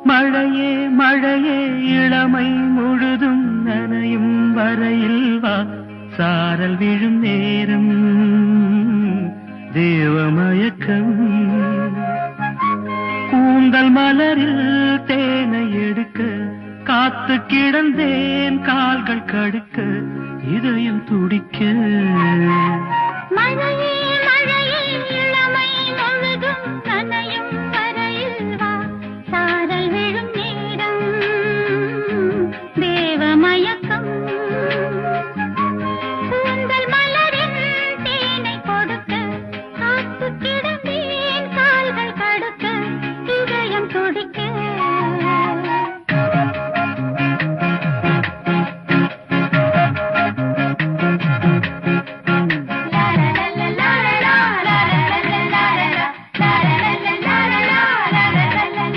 மழையே மழையே இளமை முழுதும் நனையும் வரையில் வா, சாரல் விழும் நேரம் தேவமயக்கம். கூந்தல் மலரில் தேனை எடுக்க காத்து கிடந்தேன், கால்கள் கடுக்க இதயம் துடிக்க. மழையே மழையே இளமை முழுதும் நனையும் வரையில் வா, சாரல் விழும் நேரம் தேவமயக்கம். கூந்தல் மலரின் தேனை கொடுக்க காத்து கிடந்தேன், கால்கள் கடுக்க இதயம் துடிக்க.